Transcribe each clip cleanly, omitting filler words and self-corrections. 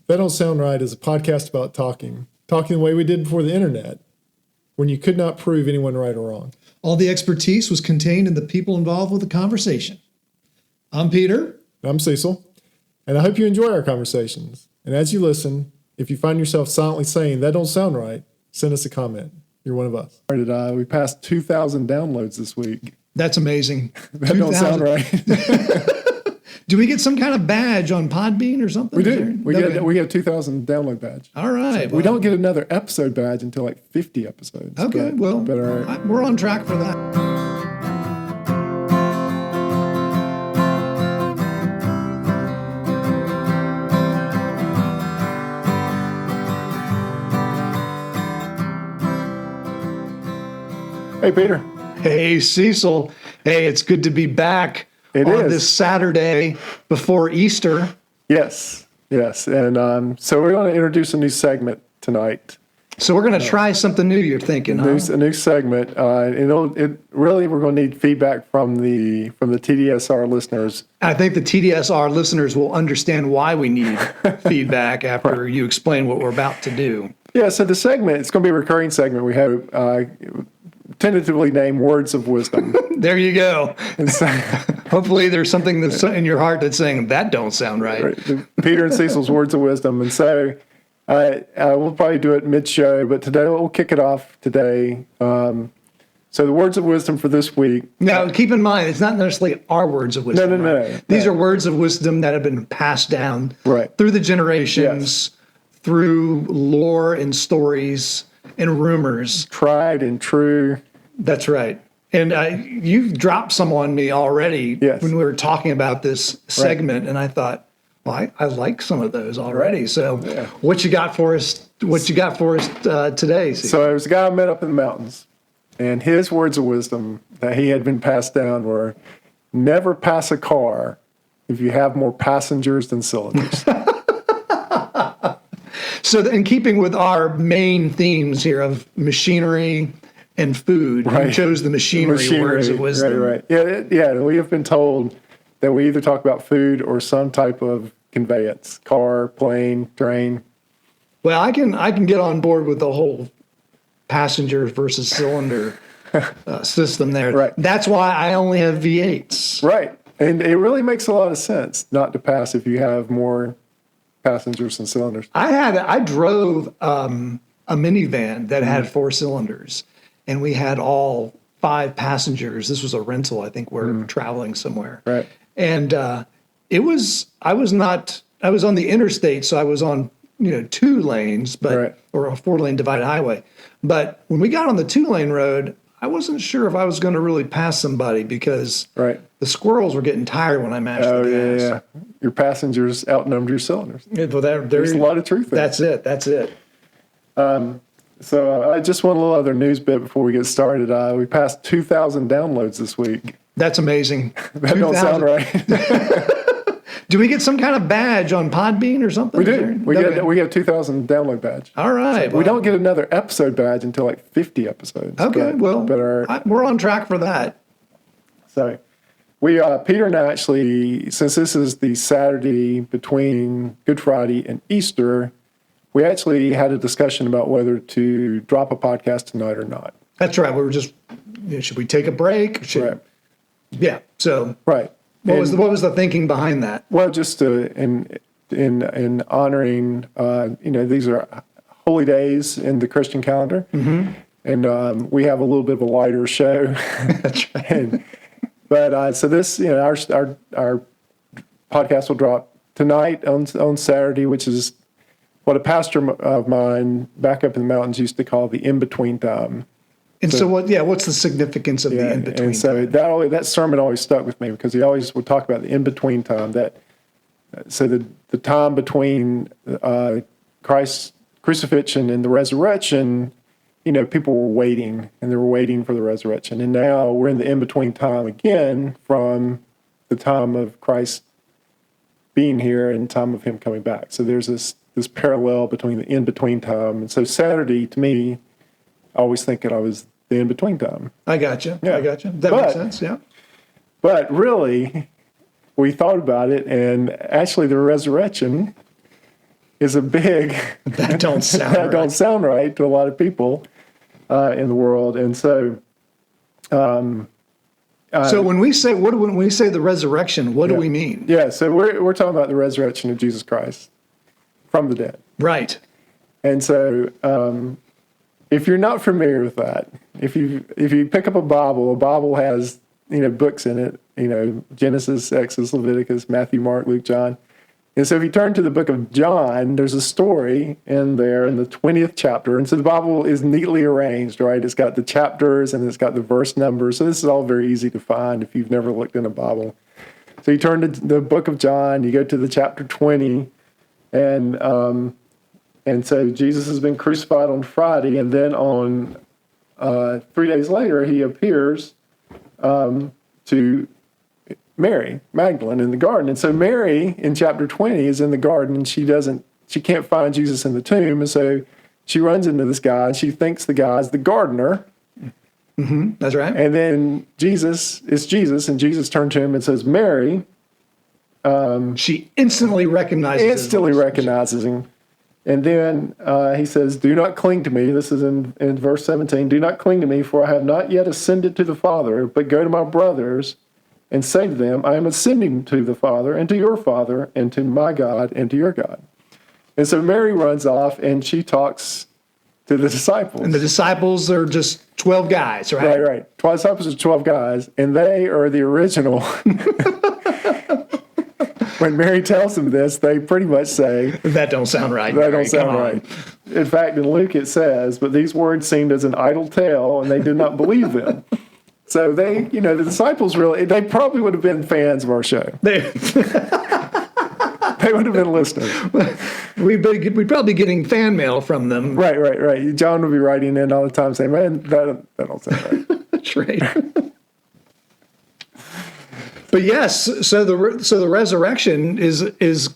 That Don't Sound Right is a podcast about talking the way we did before the internet, when you could not prove anyone right or wrong. All the expertise was contained in the people involved with the conversation. I'm Peter. I'm Cecil, and I hope you enjoy our conversations. And as you listen, if you find yourself silently saying, "That don't sound right," send us a comment. You're one of us. We passed 2,000 downloads this week. That's amazing. That don't sound right. Do we get some kind of badge on Podbean or something? We do. We get a 2,000 download badge. All right. So we don't get another episode badge until like 50 episodes. Okay. We're on track for that. Hey, Peter. Hey, Cecil. Hey, it's good to be back. It on is. This Saturday before Easter. Yes. And so we're going to introduce a new segment tonight. So we're going to try something new, you're thinking, huh? A new segment. We're going to need feedback from the TDSR listeners. I think the TDSR listeners will understand why we need feedback after you explain what we're about to do. Yeah, so the segment, it's going to be a recurring segment. We have tentatively named Words of Wisdom. There you go. And so, hopefully there's something that's in your heart that's saying, that don't sound right. Peter and Cecil's Words of Wisdom. And so we'll probably do it mid-show, but today we'll kick it off today. So the Words of Wisdom for this week. Now, keep in mind, it's not necessarily our words of wisdom. No. These are words of wisdom that have been passed down through the generations, through lore and stories and rumors. Tried and true. That's right. And you've dropped some on me already when we were talking about this segment, and I thought, well, I like some of those already. So what you got for us? Today? Steve? So there was a guy I met up in the mountains, and his words of wisdom that he had been passed down were, never pass a car if you have more passengers than cylinders. So in keeping with our main themes here of machinery and food, you chose the machinery words of wisdom. Right. Yeah, we have been told that we either talk about food or some type of conveyance, car, plane, train. Well, I can get on board with the whole passenger versus cylinder system there. Right. That's why I only have V8s. Right. And it really makes a lot of sense not to pass if you have more passengers than cylinders. I drove a minivan that had 4 cylinders, and we had all 5 passengers. This was a rental. I think we're traveling somewhere. Right. And I was on the interstate, so I was on 2 lanes, or a 4-lane divided highway. But when we got on the 2-lane road, I wasn't sure if I was going to really pass somebody because the squirrels were getting tired when I mashed the gas. Yeah. Your passengers outnumbered your cylinders. Yeah, well, there's a lot of truth there. That's it. So I just want a little other news bit before we get started. We passed 2,000 downloads this week. That's amazing. That don't sound right. Do we get some kind of badge on Podbean or something? We do. We get a 2,000 download badge. All right. So we don't get another episode badge until like 50 episodes. Okay. We're on track for that. So we, Peter and I actually, since this is the Saturday between Good Friday and Easter, we actually had a discussion about whether to drop a podcast tonight or not. That's right. We were just, should we take a break? Yeah. So. Right. What was the thinking behind that? Well, just in honoring, these are holy days in the Christian calendar, and we have a little bit of a lighter show. That's right. So this, our podcast will drop tonight on Saturday, which is what a pastor of mine back up in the mountains used to call the in-between time. And so what's the significance of the in-between? And so that sermon always stuck with me because he always would talk about the in-between time. So the time between Christ's crucifixion and the resurrection, people were waiting, and they were waiting for the resurrection. And now we're in the in-between time again from the time of Christ being here and the time of him coming back. So there's this parallel between the in-between time. And so Saturday, to me, I always think that I was the in-between time. I got you. Yeah. That makes sense, yeah. But really, we thought about it, and actually the resurrection is a big That don't sound that right. don't sound right to a lot of people in the world. And so, So when we say when we say the resurrection, what do we mean? yeah, so we're talking about the resurrection of Jesus Christ from the dead. Right. And so, if you're not familiar with that, if you pick up a Bible has books in it, Genesis, Exodus, Leviticus, Matthew, Mark, Luke, John. And so if you turn to the book of John, there's a story in there in the 20th chapter. And so the Bible is neatly arranged, right? It's got the chapters and it's got the verse numbers. So this is all very easy to find if you've never looked in a Bible. So you turn to the book of John, you go to the chapter 20, and so Jesus has been crucified on Friday, and then on 3 days later, he appears to Mary Magdalene in the garden. And so Mary in chapter 20 is in the garden, and she can't find Jesus in the tomb. And so she runs into this guy, and she thinks the guy's the gardener. Mm-hmm. That's right. And then Jesus, and Jesus turned to him and says, Mary. She instantly recognizes him. And then he says, do not cling to me. This is in verse 17. Do not cling to me, for I have not yet ascended to the Father, but go to my brothers and say to them, I am ascending to the Father and to your Father and to my God and to your God. And so Mary runs off and she talks to the disciples. And the disciples are just 12 guys, right? Right. 12 disciples are 12 guys, and they are the original. When Mary tells them this, they pretty much say, that don't sound right. That don't sound right. In fact, in Luke it says, but these words seemed as an idle tale, and they did not believe them. So they, the disciples they probably would have been fans of our show. They would have been listeners. We'd probably be getting fan mail from them. Right. John would be writing in all the time saying, man, that don't sound right. That's right. But yes, so the resurrection is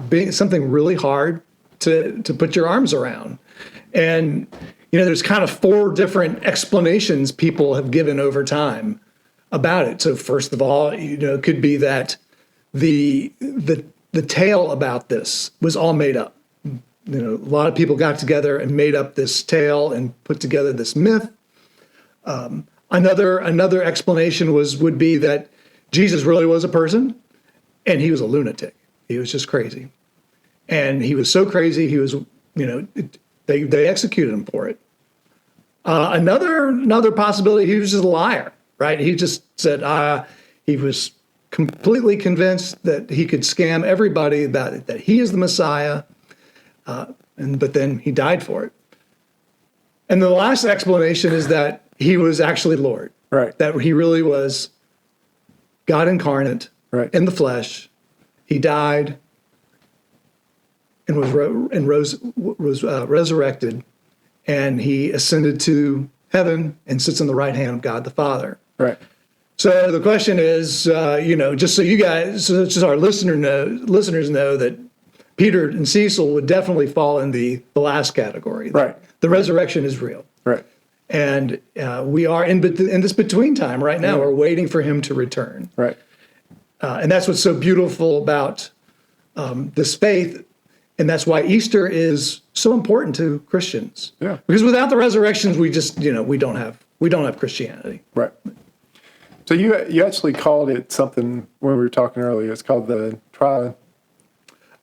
being something really hard to put your arms around. And there's kind of 4 different explanations people have given over time about it. So first of all, it could be that the tale about this was all made up. A lot of people got together and made up this tale and put together this myth. Another explanation would be that Jesus really was a person, and he was a lunatic. He was just crazy, and he was so crazy he was, they executed him for it. Another possibility, he was just a liar, right? He just said he was completely convinced that he could scam everybody that he is the Messiah, but then he died for it. And the last explanation is that he was actually Lord, right? That he really was God incarnate, right, in the flesh. He died and was resurrected, and he ascended to heaven and sits on the right hand of God the Father. Right. So the question is, just so you guys, just our listeners know that Peter and Cecil would definitely fall in the last category. Right. The resurrection is real. Right. And we are in this between time right now. Yeah. We're waiting for him to return. Right. And that's what's so beautiful about this faith. And that's why Easter is so important to Christians. Yeah. Because without the resurrections, we just, we don't have Christianity. Right. So you actually called it something when we were talking earlier. It's called the tri.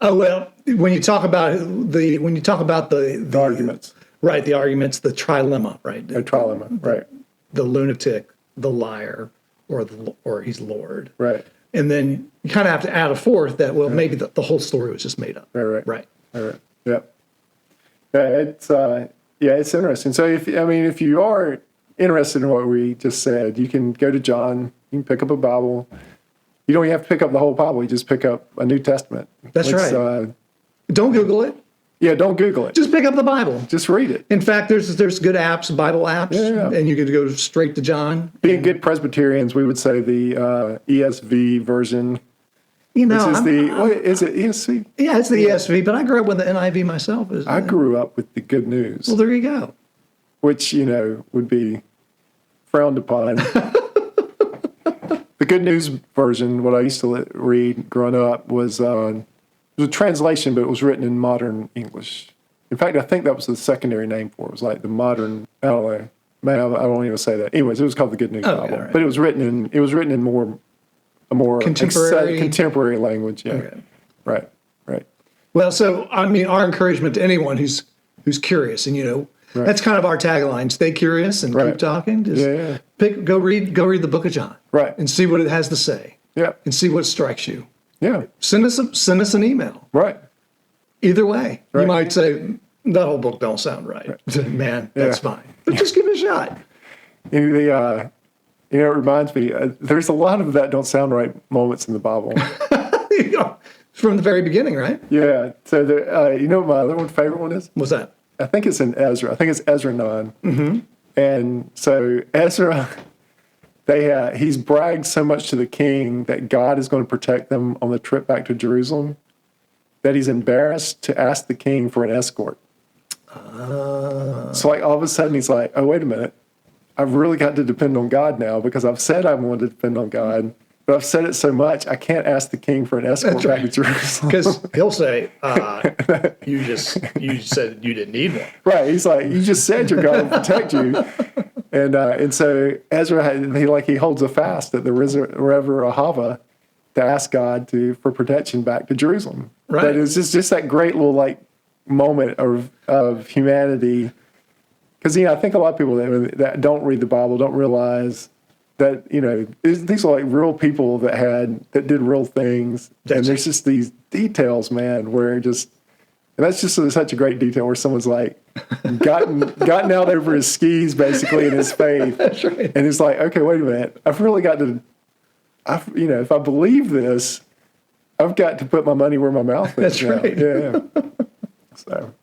Oh, well, when you talk about the arguments. Right, the arguments, the trilemma, right? A trilemma, right. The lunatic, the liar, or he's Lord. Right. And then you kind of have to add a fourth that, well, maybe the whole story was just made up. Right. Yeah. It's interesting. So if you are interested in what we just said, you can go to John, you can pick up a Bible. You don't even have to pick up the whole Bible, you just pick up a New Testament. That's right. Don't Google it. Yeah, don't Google it. Just pick up the Bible. Just read it. In fact, there's good apps, Bible apps, and you can go straight to John. Being good Presbyterians, we would say the ESV version. Which is what is it, ESV? Yeah, it's the ESV, but I grew up with the NIV myself. I grew up with the Good News. Well, there you go. Which, would be frowned upon. The Good News version, what I used to read growing up, was the was a translation, but it was written in modern English. In fact, I think that was the secondary name for it. It was like the modern, I don't know. Man, I won't even say that. Anyways, it was called the Good News Bible. Right. But it was written in a more contemporary language. Yeah. Okay. Right. Well, so I mean, our encouragement to anyone who's curious, and that's kind of our tagline: stay curious and keep talking. Just go read the Book of John, right, and see what it has to say, and see what strikes you. Yeah, send us an email. Right. Either way, you might say that whole book don't sound right. Man, that's fine, but just give it a shot. It reminds me. There's a lot of that don't sound right moments in the Bible. From the very beginning, right? Yeah. So, what my other favorite one is? What's that? I think it's in Ezra. I think it's Ezra 9. Mm-hmm. And so Ezra, he's bragged so much to the king that God is going to protect them on the trip back to Jerusalem that he's embarrassed to ask the king for an escort. So like all of a sudden he's like, oh, wait a minute. I've really got to depend on God now because I've said I want to depend on God. But I've said it so much, I can't ask the king for an escort back to Jerusalem. Because he'll say, you said you didn't need one. Right. He's like, you just said your God will protect you. And so Ezra, he holds a fast at the River Ahava to ask God for protection back to Jerusalem. Right. But it's just that great little moment of humanity. Because, I think a lot of people that don't read the Bible don't realize that, these are like real people that did real things. And there's just these details, man, and that's just such a great detail where someone's like gotten out over his skis basically in his faith. That's right. And it's like, okay, wait a minute. I've really got to, if I believe this, I've got to put my money where my mouth is. That's right. Yeah. So,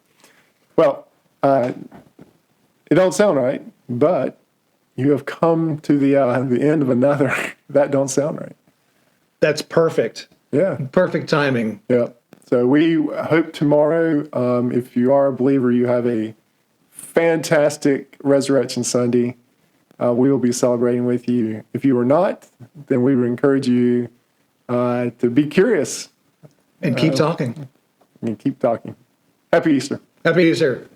well, it don't sound right, but you have come to the end of another that don't sound right. That's perfect. Yeah. Perfect timing. Yeah. So we hope tomorrow, if you are a believer, you have a fantastic Resurrection Sunday. We will be celebrating with you. If you are not, then we would encourage you to be curious. And keep talking. And keep talking. Happy Easter. Happy Easter.